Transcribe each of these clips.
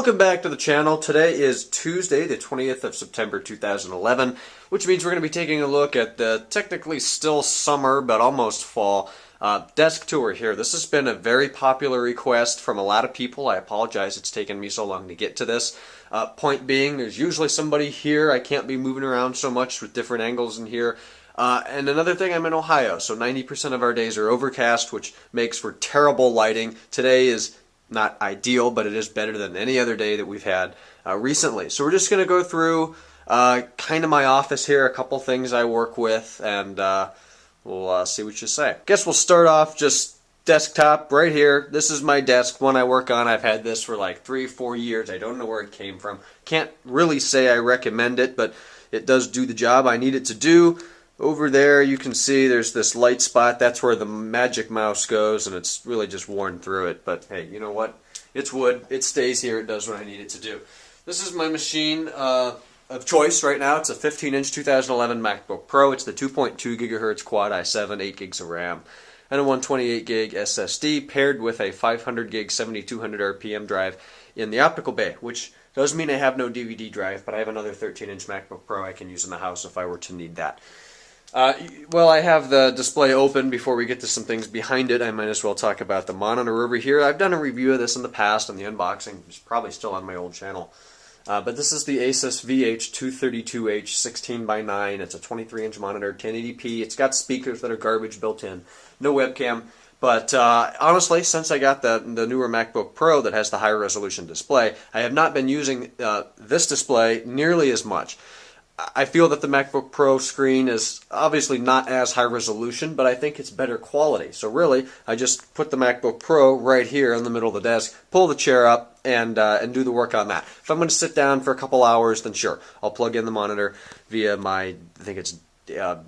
Welcome back to the channel. Today is Tuesday, the 20th of September 2011, which means we're going to be taking a look at the technically still summer but almost fall desk tour here. This has been a very popular request from a lot of people. I apologize it's taken me so long to get to this. Point being, there's usually somebody here. I can't be moving around so much with different angles in here. And another thing, I'm in Ohio, so 90% of our days are overcast, which makes for terrible lighting. Today is not ideal, but it is better than any other day that we've had recently. So we're just going to go through kind of my office here, a couple things I work with, and we'll see what you say. Guess we'll start off just desktop right here. This is my desk, one I work on. I've had this for like 3-4 years. I don't know where it came from. Can't really say I recommend it, but it does do the job I need it to do. Over there you can see there's this light spot. That's where the magic mouse goes, and it's really just worn through it. But hey, you know what? It's wood. It stays here. It does what I need it to do. This is my machine of choice right now. It's a 15-inch 2011 MacBook Pro. It's the 2.2 gigahertz quad i7, 8 gigs of RAM, and a 128 gig SSD paired with a 500 gig 7200 RPM drive in the optical bay, which does mean I have no DVD drive, but I have another 13-inch MacBook Pro I can use in the house if I were to need that. Well, I have the display open. Before we get to some things behind it, I might as well talk about the monitor over here. I've done a review of this in the past, and the unboxing is probably still on my old channel. But this is the Asus VH232H 16:9. It's a 23-inch monitor, 1080p. It's got speakers that are garbage built in. No webcam. But honestly, since I got the newer MacBook Pro that has the higher resolution display, I have not been using this display nearly as much. I feel that the MacBook Pro screen is obviously not as high resolution, but I think it's better quality. So really, I just put the MacBook Pro right here in the middle of the desk, pull the chair up, and do the work on that. If I'm going to sit down for a couple hours, then sure, I'll plug in the monitor via my, I think it's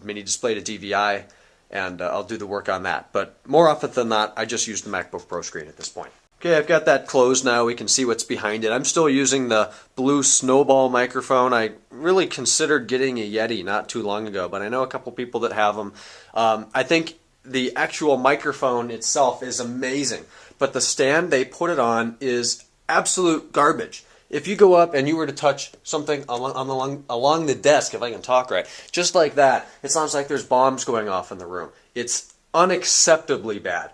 mini display to DVI, and I'll do the work on that. But more often than not, I just use the MacBook Pro screen at this point. Okay, I've got that closed now. We can see what's behind it. I'm still using the blue Snowball microphone. I really considered getting a Yeti not too long ago, but I know a couple people that have them. I think the actual microphone itself is amazing, but the stand they put it on is absolute garbage. If you go up and you were to touch something along the desk, if I can talk right, just like that, it sounds like there's bombs going off in the room. It's unacceptably bad.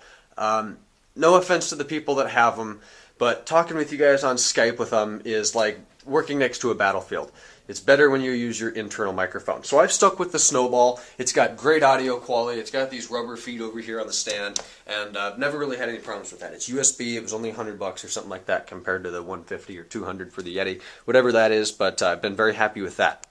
No offense to the people that have them, but talking with you guys on Skype with them is like working next to a battlefield. It's better when you use your internal microphone. So I've stuck with the Snowball. It's got great audio quality. It's got these rubber feet over here on the stand, and I've never really had any problems with that. It's USB. It was only $100 or something like that compared to the $150 or $200 for the Yeti, whatever that is, but I've been very happy with that.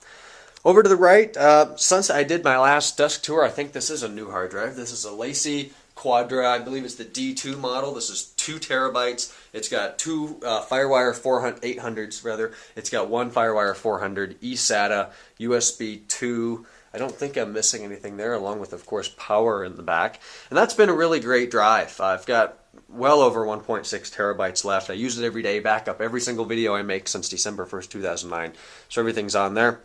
Over to the right, since I did my last desk tour, I think this is a new hard drive. This is a Lacey Quadra, I believe it's the D2 model. This is 2 terabytes. It's got 2 FireWire 800s rather. It's got 1 FireWire 400, eSATA, USB 2. I don't think I'm missing anything there, along with, of course, power in the back. And that's been a really great drive. I've got well over 1.6 terabytes left. I use it every day, back up every single video I make since December 1st, 2009. So everything's on there.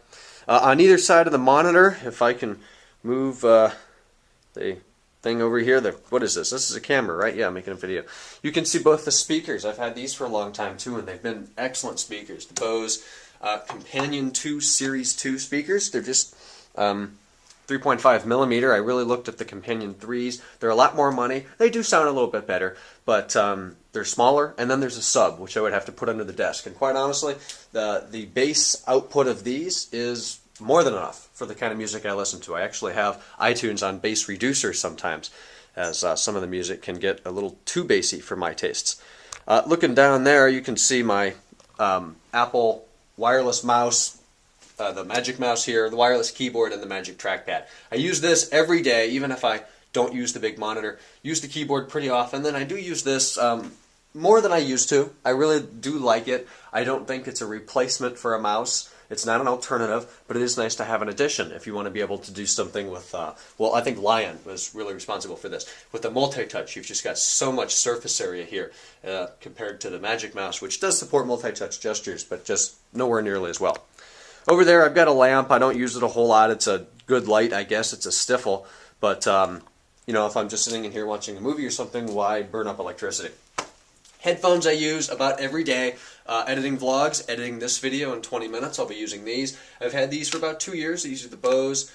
On either side of the monitor, if I can move the thing over here, what is this? This is a camera, right? Yeah, I'm making a video. You can see both the speakers. I've had these for a long time too, and they've been excellent speakers. The Bose Companion 2 Series 2 speakers. They're just 3.5 millimeter. I really looked at the Companion 3s. They're a lot more money. They do sound a little bit better, but they're smaller. And then there's a sub, which I would have to put under the desk. And quite honestly, the bass output of these is more than enough for the kind of music I listen to. I actually have iTunes on bass reducer sometimes, as some of the music can get a little too bassy for my tastes. Looking down there, you can see my Apple wireless mouse, the Magic Mouse here, the wireless keyboard, and the Magic Trackpad. I use this every day, even if I don't use the big monitor. Use the keyboard pretty often. Then I do use this more than I used to. I really do like it. I don't think it's a replacement for a mouse. It's not an alternative, but it is nice to have an addition if you want to be able to do something with, well, I think Lion was really responsible for this. With the multi-touch, you've just got so much surface area here compared to the Magic Mouse, which does support multi-touch gestures, but just nowhere nearly as well. Over there, I've got a lamp. I don't use it a whole lot. It's a good light, I guess. It's a Stifle, but, you know, if I'm just sitting in here watching a movie or something, why burn up electricity? Headphones I use about every day. editing vlogs, editing this video in 20 minutes. I'll be using these. I've had these for about 2 years. These are the Bose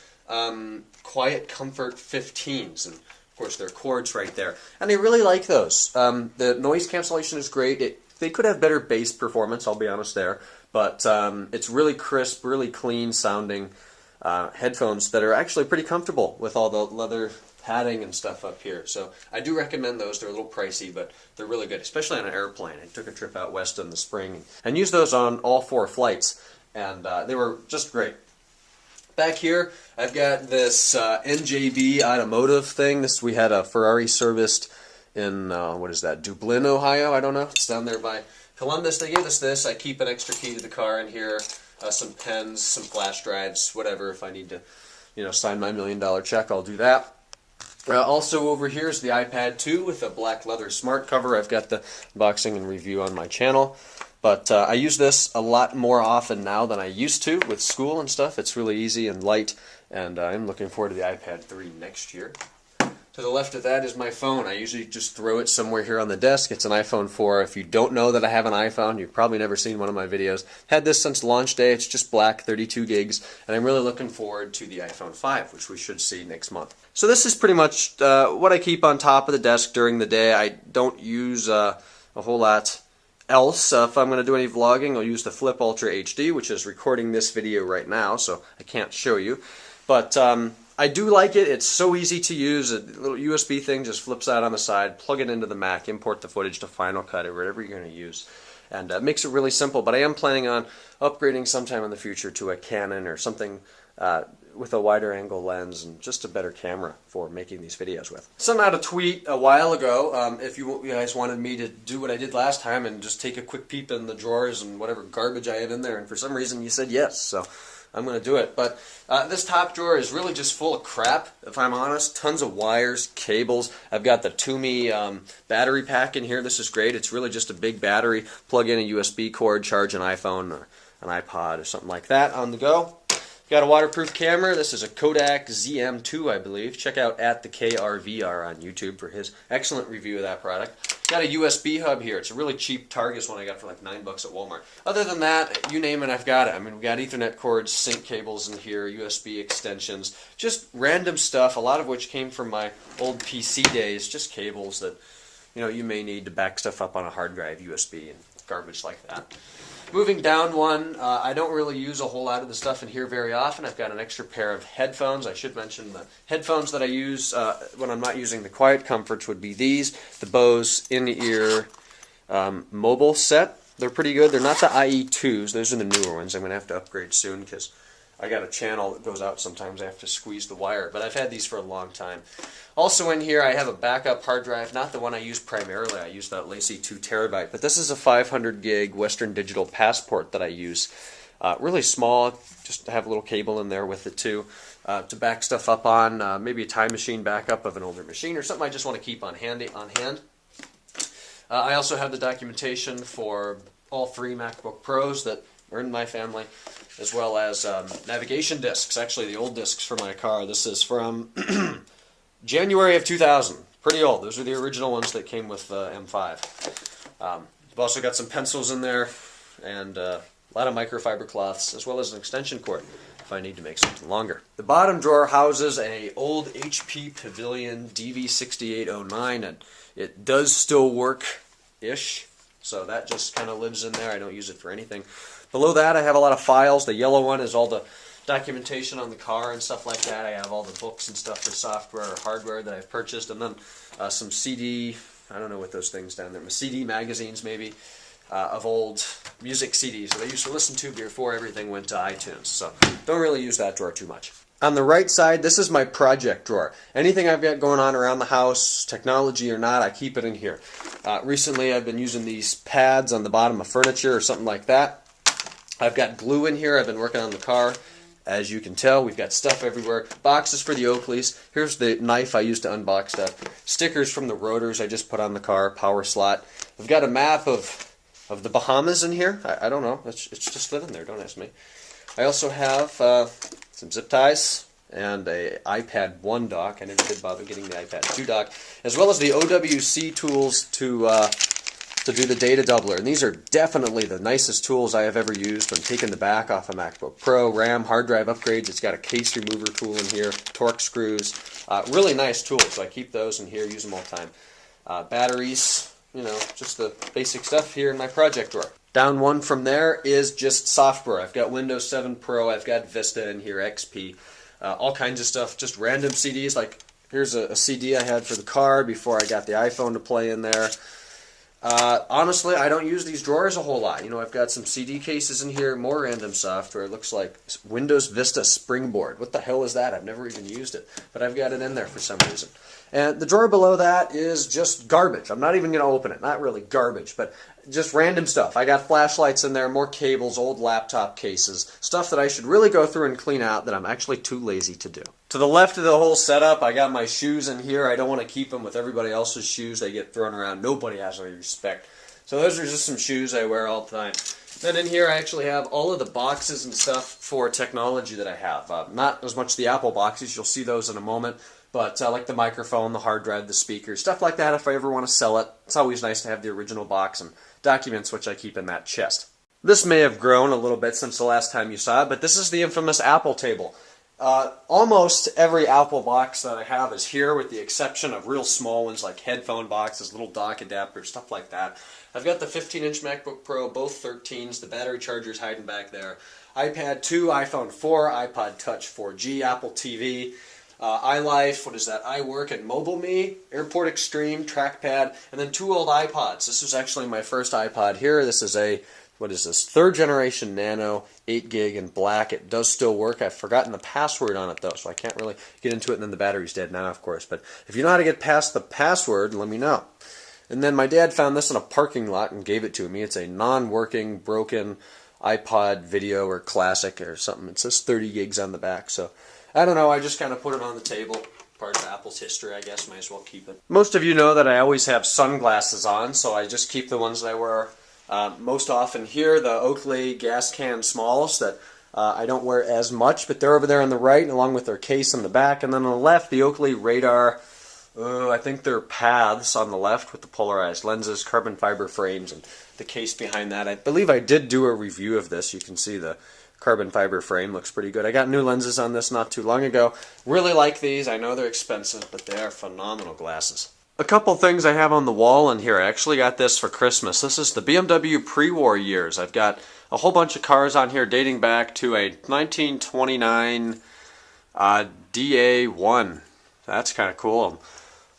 Quiet Comfort 15s, and of course they're cords right there. And I really like those. The noise cancellation is great. They could have better bass performance, I'll be honest there, but it's really crisp, really clean sounding headphones that are actually pretty comfortable with all the leather padding and stuff up here. So I do recommend those. They're a little pricey, but they're really good, especially on an airplane. I took a trip out west in the spring and used those on all 4 flights, and they were just great. Back here, I've got this NJB automotive thing. We had a Ferrari serviced in, what is that, Dublin, Ohio? I don't know. It's down there by Columbus. They gave us this. I keep an extra key to the car in here, some pens, some flash drives, whatever. If I need to, sign my $1 million check, I'll do that. Also over here is the iPad 2 with a black leather smart cover. I've got the unboxing and review on my channel. But I use this a lot more often now than I used to with school and stuff. It's really easy and light, and I'm looking forward to the iPad 3 next year. To the left of that is my phone. I usually just throw it somewhere here on the desk. It's an iPhone 4. If you don't know that I have an iPhone, you've probably never seen one of my videos. Had this since launch day. It's just black, 32 gigs, and I'm really looking forward to the iPhone 5, which we should see next month. So this is pretty much what I keep on top of the desk during the day. I don't use a whole lot else. If I'm going to do any vlogging, I'll use the Flip Ultra HD, which is recording this video right now, so I can't show you. But I do like it. It's so easy to use. A little USB thing just flips out on the side, plug it into the Mac, import the footage to Final Cut or whatever you're going to use. And it makes it really simple. But I am planning on upgrading sometime in the future to a Canon or something with a wider angle lens and just a better camera for making these videos with. Sent out a tweet a while ago if you guys wanted me to do what I did last time and just take a quick peep in the drawers and whatever garbage I have in there, and for some reason you said yes, so I'm going to do it. But this top drawer is really just full of crap, if I'm honest. Tons of wires, cables. I've got the Toomey battery pack in here. This is great. It's really just a big battery. Plug in a USB cord, charge an iPhone or an iPod or something like that on the go. Got a waterproof camera. This is a Kodak ZM2, I believe. Check out @theKRVR on YouTube for his excellent review of that product. Got a USB hub here. It's a really cheap Targus one I got for like $9 at Walmart. Other than that, you name it, I've got it. I mean, we've got Ethernet cords, sync cables in here, USB extensions, just random stuff, a lot of which came from my old PC days, just cables that you may need to back stuff up on a hard drive, USB, and garbage like that. Moving down one, I don't really use a whole lot of the stuff in here very often. I've got an extra pair of headphones. I should mention the headphones that I use when I'm not using the Quiet Comforts would be these, the Bose in-ear mobile set. They're pretty good. They're not the IE2s. Those are the newer ones. I'm going to have to upgrade soon because I got a channel that goes out sometimes. I have to squeeze the wire, but I've had these for a long time. Also in here I have a backup hard drive, not the one I use primarily. I use that Lacy 2 terabyte, but this is a 500 gig Western Digital Passport that I use. Really small, just to have a little cable in there with it too, to back stuff up on, maybe a time machine backup of an older machine or something I just want to keep on hand. I also have the documentation for all 3 MacBook Pros that are in my family, as well as navigation discs, actually the old discs for my car. This is from January of 2000. Pretty old. Those are the original ones that came with M5. I've also got some pencils in there and a lot of microfiber cloths, as well as an extension cord if I need to make something longer. The bottom drawer houses an old HP Pavilion DV6809, and it does still work-ish, so that just kind of lives in there. I don't use it for anything. Below that I have a lot of files. The yellow one is all the documentation on the car and stuff like that. I have all the books and stuff for software or hardware that I've purchased, and then some CD, I don't know what those things down there, CD magazines maybe, of old music CDs that I used to listen to before everything went to iTunes. So don't really use that drawer too much. On the right side, this is my project drawer. Anything I've got going on around the house, technology or not, I keep it in here. Recently I've been using these pads on the bottom of furniture or something like that. I've got glue in here. I've been working on the car. As you can tell, we've got stuff everywhere. Boxes for the Oakleys. Here's the knife I use to unbox stuff. Stickers from the rotors I just put on the car. Power slot. I've got a map of the Bahamas in here. I don't know. It's just living there. Don't ask me. I also have some zip ties and a iPad 1 dock. I never did bother getting the iPad 2 dock. As well as the OWC tools to to do the data doubler. And these are definitely the nicest tools I have ever used when taking the back off a MacBook Pro. RAM, hard drive upgrades. It's got a case remover tool in here, torque screws. Really nice tools. So I keep those in here, use them all the time. Batteries, you know, just the basic stuff here in my project drawer. Down one from there is just software. I've got Windows 7 Pro, I've got Vista in here, XP, all kinds of stuff, just random CDs. Like here's a CD I had for the car before I got the iPhone to play in there. Honestly, I don't use these drawers a whole lot. You know, I've got some CD cases in here, more random software. It looks like Windows Vista Springboard. What the hell is that? I've never even used it, but I've got it in there for some reason. And the drawer below that is just garbage. I'm not even going to open it. Not really garbage, but just random stuff. I got flashlights in there, more cables, old laptop cases, stuff that I should really go through and clean out that I'm actually too lazy to do. To the left of the whole setup, I got my shoes in here. I don't want to keep them with everybody else's shoes. They get thrown around. Nobody has any respect. So those are just some shoes I wear all the time. Then in here I actually have all of the boxes and stuff for technology that I have. Not as much the Apple boxes. You'll see those in a moment. But like the microphone, the hard drive, the speakers, stuff like that if I ever want to sell it. It's always nice to have the original box and documents which I keep in that chest. This may have grown a little bit since the last time you saw it, but this is the infamous Apple table. Almost every Apple box that I have is here with the exception of real small ones like headphone boxes, little dock adapters, stuff like that. I've got the 15-inch MacBook Pro, both 13s, the battery charger's hiding back there. iPad 2, iPhone 4, iPod Touch 4G, Apple TV, iLife, what is that, iWork and MobileMe, Airport Extreme, trackpad, and then 2 old iPods. This was actually my first iPod here. This is a, what is this, 3rd generation Nano, 8 gig in black. It does still work. I've forgotten the password on it though, so I can't really get into it, and then the battery's dead now, of course. But if you know how to get past the password, let me know. And then my dad found this in a parking lot and gave it to me. It's a non-working, broken iPod video or classic or something. It says 30 gigs on the back, so I don't know, I just kind of put it on the table. Part of Apple's history, I guess, might as well keep it. Most of you know that I always have sunglasses on, so I just keep the ones that I wear most often here, the Oakley gas can smalls that I don't wear as much, but they're over there on the right along with their case on the back, and then on the left, the Oakley radar, I think they're paths on the left with the polarized lenses, carbon fiber frames, and the case behind that. I believe I did do a review of this. You can see the carbon fiber frame looks pretty good. I got new lenses on this not too long ago. Really like these. I know they're expensive, but they are phenomenal glasses. A couple things I have on the wall in here. I actually got this for Christmas. This is the BMW pre-war years. I've got a whole bunch of cars on here dating back to a 1929 DA1. That's kind of cool.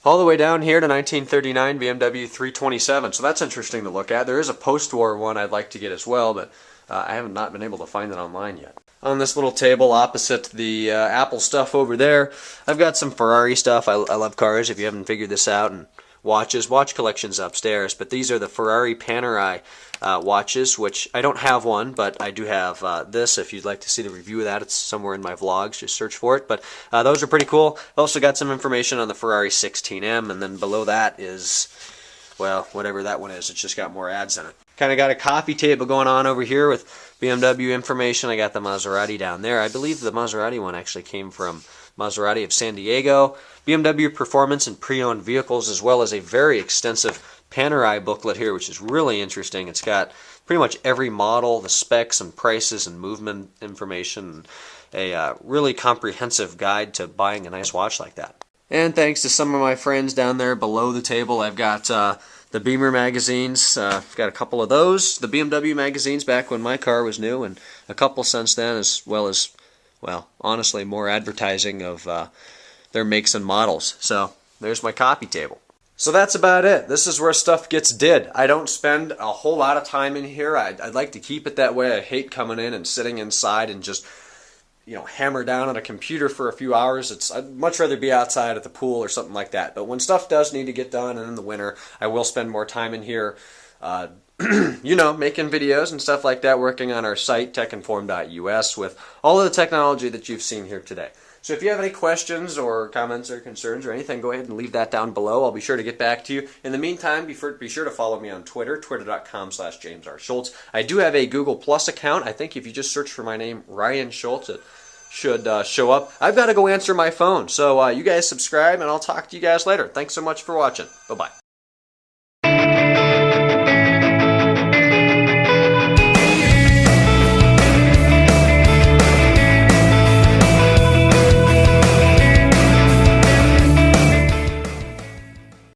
All the way down here to 1939 BMW 327. So that's interesting to look at. There is a post-war one I'd like to get as well, but I have not been able to find it online yet. On this little table opposite the Apple stuff over there, I've got some Ferrari stuff. I love cars, if you haven't figured this out, and watches. Watch collections upstairs, but these are the Ferrari Panerai watches, which I don't have one, but I do have this. If you'd like to see the review of that, it's somewhere in my vlogs. Just search for it. But those are pretty cool. I've also got some information on the Ferrari 16M, and then below that is, well, whatever that one is. It's just got more ads in it. Kind of got a coffee table going on over here with BMW information. I got the Maserati down there. I believe the Maserati one actually came from Maserati of San Diego. BMW performance and pre-owned vehicles, as well as a very extensive Panerai booklet here, which is really interesting. It's got pretty much every model, the specs and prices and movement information, a really comprehensive guide to buying a nice watch like that. And thanks to some of my friends down there below the table, I've got the Beamer magazines. I've got a couple of those. The BMW magazines back when my car was new, and a couple since then, as well as, well, honestly, more advertising of their makes and models. So there's my copy table. So that's about it. This is where stuff gets did. I don't spend a whole lot of time in here. I'd like to keep it that way. I hate coming in and sitting inside and just, you know, hammer down on a computer for a few hours. I'd much rather be outside at the pool or something like that. But when stuff does need to get done, and in the winter, I will spend more time in here, you know, making videos and stuff like that, working on our site, techinform.us, with all of the technology that you've seen here today. So if you have any questions or comments or concerns or anything, go ahead and leave that down below. I'll be sure to get back to you. In the meantime, be sure to follow me on Twitter, twitter.com/JamesRSchultz. I do have a Google Plus account. I think if you just search for my name, Ryan Schultz, it should show up. I've got to go answer my phone. So you guys subscribe, and I'll talk to you guys later. Thanks so much for watching. Bye-bye.